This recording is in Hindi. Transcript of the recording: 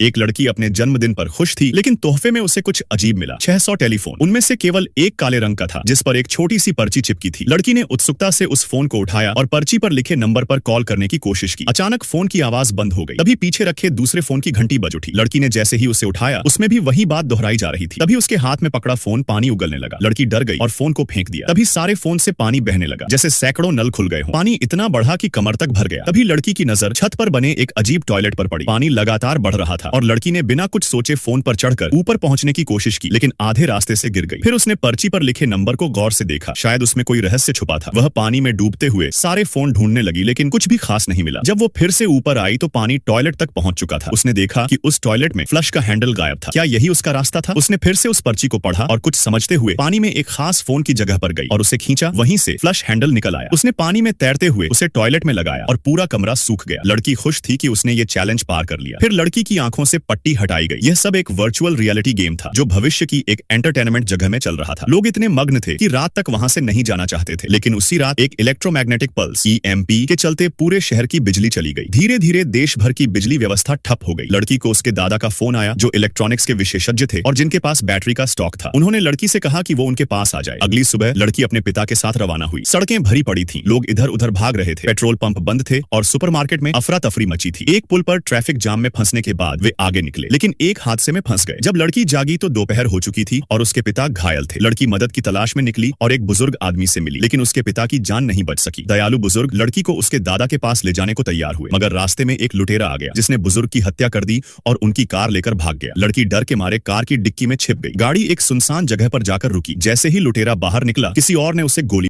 एक लड़की अपने जन्मदिन पर खुश थी, लेकिन तोहफे में उसे कुछ अजीब मिला। 600 टेलीफोन, उनमें से केवल एक काले रंग का था, जिस पर एक छोटी सी पर्ची चिपकी थी। लड़की ने उत्सुकता से उस फोन को उठाया और पर्ची पर लिखे नंबर पर कॉल करने की कोशिश की। अचानक फोन की आवाज बंद हो गई। तभी पीछे रखे दूसरे फोन की घंटी बज उठी। लड़की ने जैसे ही उसे उठाया, उसमें भी वही बात दोहराई जा रही थी। तभी उसके हाथ में पकड़ा फोन पानी उगलने लगा। लड़की डर गई और फोन को फेंक दिया। तभी सारे फोन से पानी बहने लगा, जैसे सैकड़ों नल खुल गए हों। पानी इतना बढ़ा कि कमर तक भर गया। तभी लड़की की नजर छत पर बने एक अजीब टॉयलेट पर पड़ी। पानी लगातार बढ़ रहा था और लड़की ने बिना कुछ सोचे फोन पर चढ़कर ऊपर पहुंचने की कोशिश की, लेकिन आधे रास्ते से गिर गई। फिर उसने पर्ची पर लिखे नंबर को गौर से देखा। शायद उसमें कोई रहस्य छुपा था। वह पानी में डूबते हुए सारे फोन ढूंढने लगी, लेकिन कुछ भी खास नहीं मिला। जब वो फिर से ऊपर आई तो पानी टॉयलेट तक पहुंच चुका था। उसने देखा कि उस टॉयलेट में फ्लश का हैंडल गायब था। क्या यही उसका रास्ता था? उसने फिर से उस पर्ची को पढ़ा और कुछ समझते हुए पानी में एक खास फोन की जगह पर गई और उसे खींचा। वहीं से फ्लश हैंडल निकल आया। उसने पानी में तैरते हुए उसे टॉयलेट में लगाया और पूरा कमरा सूख गया। लड़की खुश थी कि उसने ये चैलेंज पार कर लिया। फिर लड़की की आंखों से पट्टी हटाई गई। यह सब एक वर्चुअल रियलिटी गेम था, जो भविष्य की एक एंटरटेनमेंट जगह में चल रहा था। लोग इतने मग्न थे कि रात तक वहां से नहीं जाना चाहते थे, लेकिन उसी रात एक इलेक्ट्रोमैग्नेटिक पल्स EMP के चलते पूरे शहर की बिजली चली गई। धीरे धीरे देश भर की बिजली व्यवस्था ठप हो गई। लड़की को उसके दादा का फोन आया, जो इलेक्ट्रॉनिक्स के विशेषज्ञ थे और जिनके पास बैटरी का स्टॉक था। उन्होंने लड़की से कहा कि वो उनके पास आ जाए। अगली सुबह लड़की अपने पिता के साथ रवाना हुई। सड़कें भरी पड़ी थीं, लोग इधर उधर भाग रहे थे, पेट्रोल पंप बंद थे और सुपरमार्केट में अफरा तफरी मची थी। एक पुल पर ट्रैफिक जाम में फंसने के बाद वे आगे निकले, लेकिन एक हादसे में फंस गए। जब लड़की जागी तो दोपहर हो चुकी थी और उसके पिता घायल थे। लड़की मदद की तलाश में निकली और एक बुजुर्ग आदमी से मिली, लेकिन उसके पिता की जान नहीं बच सकी। दयालु बुजुर्ग लड़की को उसके दादा के पास ले जाने को तैयार हुए, मगर रास्ते में एक लुटेरा आ गया, जिसने बुजुर्ग की हत्या कर दी और उनकी कार लेकर भाग गया। लड़की डर के मारे कार की डिक्की में छिप गई। गाड़ी एक सुनसान जगह पर जाकर रुकी। जैसे ही लुटेरा बाहर निकला, किसी और ने उसे गोली